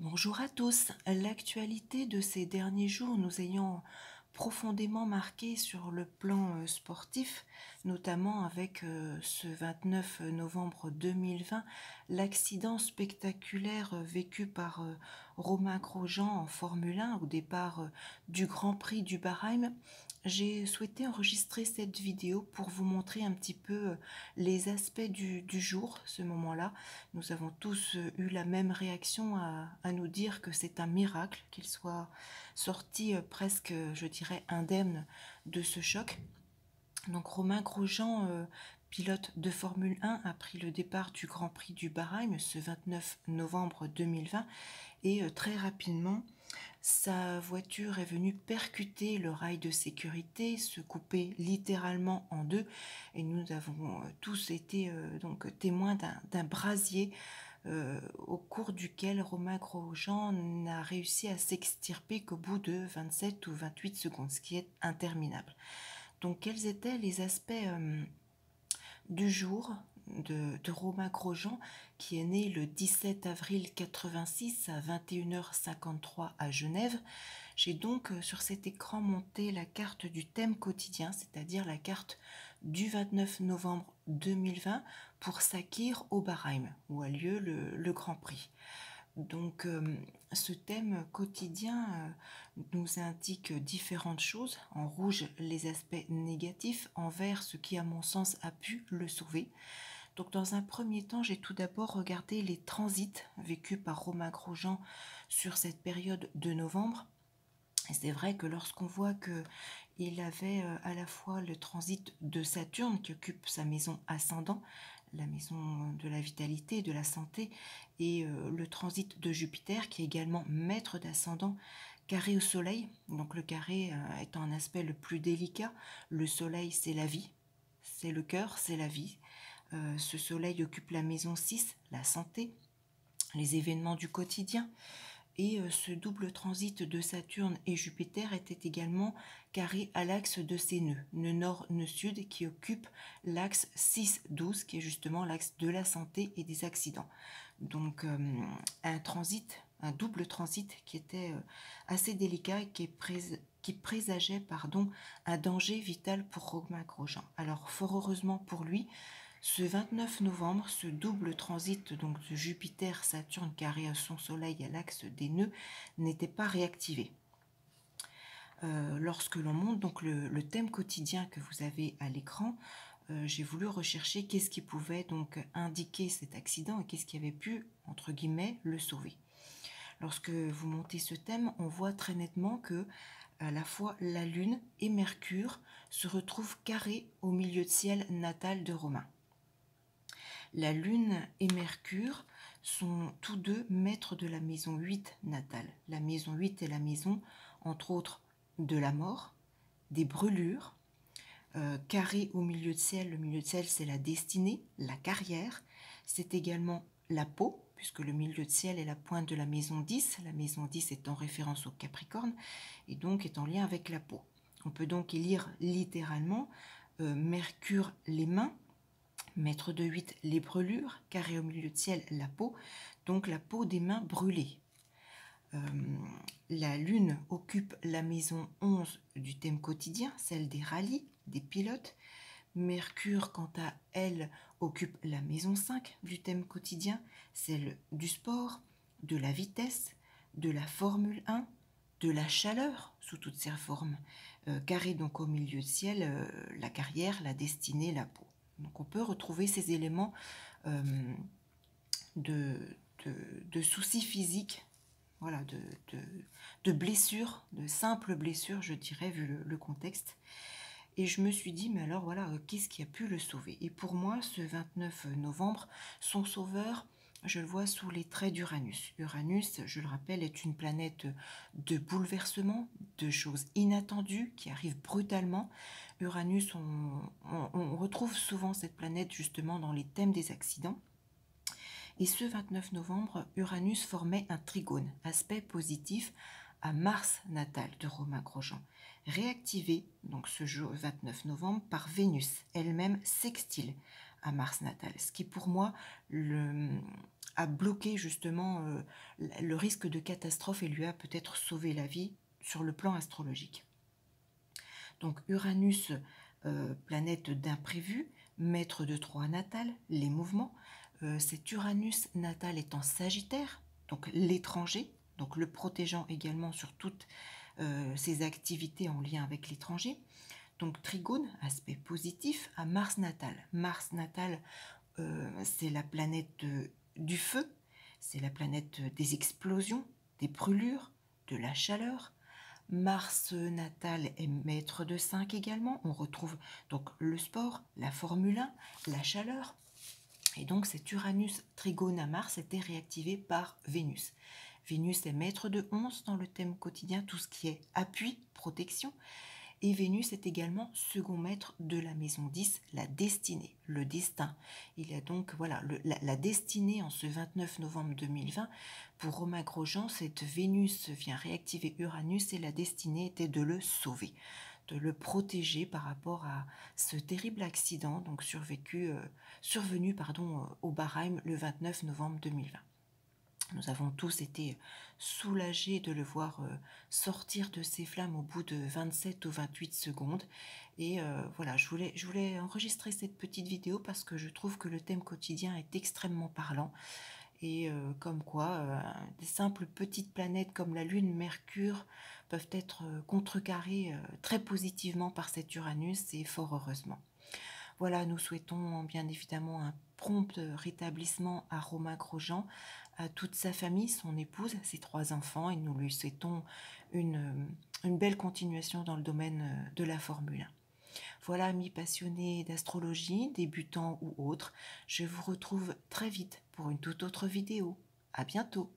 Bonjour à tous. L'actualité de ces derniers jours nous ayant profondément marqué sur le plan sportif, notamment avec ce 29 novembre 2020, l'accident spectaculaire vécu par Romain Grosjean en Formule 1 au départ du Grand Prix du Bahreïn. J'ai souhaité enregistrer cette vidéo pour vous montrer un petit peu les aspects du jour, ce moment-là. Nous avons tous eu la même réaction à nous dire que c'est un miracle qu'il soit sorti presque, je dirais, indemne de ce choc. Donc Romain Grosjean, pilote de Formule 1, a pris le départ du Grand Prix du Bahreïn ce 29 novembre 2020 et très rapidement, sa voiture est venue percuter le rail de sécurité, se couper littéralement en deux, et nous avons tous été donc témoins d'un brasier au cours duquel Romain Grosjean n'a réussi à s'extirper qu'au bout de 27 ou 28 secondes, ce qui est interminable. Donc quels étaient les aspects du jour de Romain Grosjean, qui est né le 17 avril 86 à 21h53 à Genève? J'ai donc sur cet écran monté la carte du thème quotidien, c'est-à-dire la carte du 29 novembre 2020 pour Sakhir au Bahreïn, où a lieu le Grand Prix. Donc ce thème quotidien nous indique différentes choses. En rouge, les aspects négatifs, en vert, ce qui à mon sens a pu le sauver. Donc dans un premier temps, j'ai tout d'abord regardé les transits vécus par Romain Grosjean sur cette période de novembre. Et c'est vrai que lorsqu'on voit qu'il avait à la fois le transit de Saturne qui occupe sa maison ascendant, la maison de la vitalité, de la santé, et le transit de Jupiter qui est également maître d'ascendant carré au soleil. Donc le carré étant un aspect le plus délicat, le soleil c'est la vie, c'est le cœur, c'est la vie. Ce soleil occupe la maison 6, la santé, les événements du quotidien. Et ce double transit de Saturne et Jupiter était également carré à l'axe de ces nœuds, nœud nord, nœud sud, qui occupe l'axe 6-12, qui est justement l'axe de la santé et des accidents. Donc un double transit qui était assez délicat et qui présageait un danger vital pour Romain Grosjean. Alors fort heureusement pour lui, ce 29 novembre, ce double transit donc de Jupiter-Saturne carré à son soleil à l'axe des nœuds n'était pas réactivé. Lorsque l'on monte donc le thème quotidien que vous avez à l'écran, j'ai voulu rechercher qu'est-ce qui pouvait donc indiquer cet accident et qu'est-ce qui avait pu, entre guillemets, le sauver. Lorsque vous montez ce thème, on voit très nettement que à la fois la Lune et Mercure se retrouvent carrés au milieu de ciel natal de Romain. La Lune et Mercure sont tous deux maîtres de la maison 8 natale. La maison 8 est la maison, entre autres, de la mort, des brûlures, carré au milieu de ciel. Le milieu de ciel, c'est la destinée, la carrière. C'est également la peau, puisque le milieu de ciel est la pointe de la maison 10. La maison 10 est en référence au Capricorne et donc est en lien avec la peau. On peut donc y lire littéralement Mercure, les mains, maître de 8, les brûlures, carré au milieu de ciel, la peau, donc la peau des mains brûlées. La Lune occupe la maison 11 du thème quotidien, celle des rallyes, des pilotes. Mercure, quant à elle, occupe la maison 5 du thème quotidien, celle du sport, de la vitesse, de la Formule 1, de la chaleur sous toutes ses formes. Carré donc au milieu de ciel, la carrière, la destinée, la peau. Donc on peut retrouver ces éléments de soucis physiques, voilà, de blessures, de simples blessures, je dirais, vu le contexte. Et je me suis dit, mais alors voilà, qu'est-ce qui a pu le sauver? Et pour moi, ce 29 novembre, son sauveur, je le vois sous les traits d'Uranus. Uranus, je le rappelle, est une planète de bouleversement, de choses inattendues qui arrivent brutalement. Uranus, on retrouve souvent cette planète justement dans les thèmes des accidents. Et ce 29 novembre, Uranus formait un trigone, aspect positif, à Mars natal de Romain Grosjean, réactivé donc ce jour 29 novembre par Vénus, elle-même sextile à Mars natal, ce qui pour moi a bloqué justement le risque de catastrophe et lui a peut-être sauvé la vie sur le plan astrologique. Donc Uranus, planète d'imprévu, maître de Troie natale, les mouvements. Cet Uranus natal est en Sagittaire, donc l'étranger, donc le protégeant également sur toutes ses activités en lien avec l'étranger. Donc trigone, aspect positif, à Mars natal. Mars natal, c'est la planète du feu, c'est la planète des explosions, des brûlures, de la chaleur. Mars natal est maître de 5 également. On retrouve donc le sport, la Formule 1, la chaleur. Et donc cet Uranus trigone à Mars était réactivé par Vénus. Vénus est maître de 11 dans le thème quotidien, tout ce qui est appui, protection. Et Vénus est également second maître de la maison 10, la destinée, le destin. Il y a donc voilà la destinée en ce 29 novembre 2020. Pour Romain Grosjean, cette Vénus vient réactiver Uranus et la destinée était de le sauver, de le protéger par rapport à ce terrible accident donc survenu au Bahreïn le 29 novembre 2020. Nous avons tous été soulagés de le voir sortir de ses flammes au bout de 27 ou 28 secondes. Et voilà, je voulais enregistrer cette petite vidéo parce que je trouve que le thème quotidien est extrêmement parlant. Et comme quoi, des simples petites planètes comme la Lune, Mercure peuvent être contrecarrées très positivement par cet Uranus et fort heureusement. Voilà, nous souhaitons bien évidemment un prompt rétablissement à Romain Grosjean, à toute sa famille, son épouse, ses 3 enfants, et nous lui souhaitons une belle continuation dans le domaine de la Formule 1. Voilà, amis passionnés d'astrologie, débutants ou autres, je vous retrouve très vite pour une toute autre vidéo. À bientôt!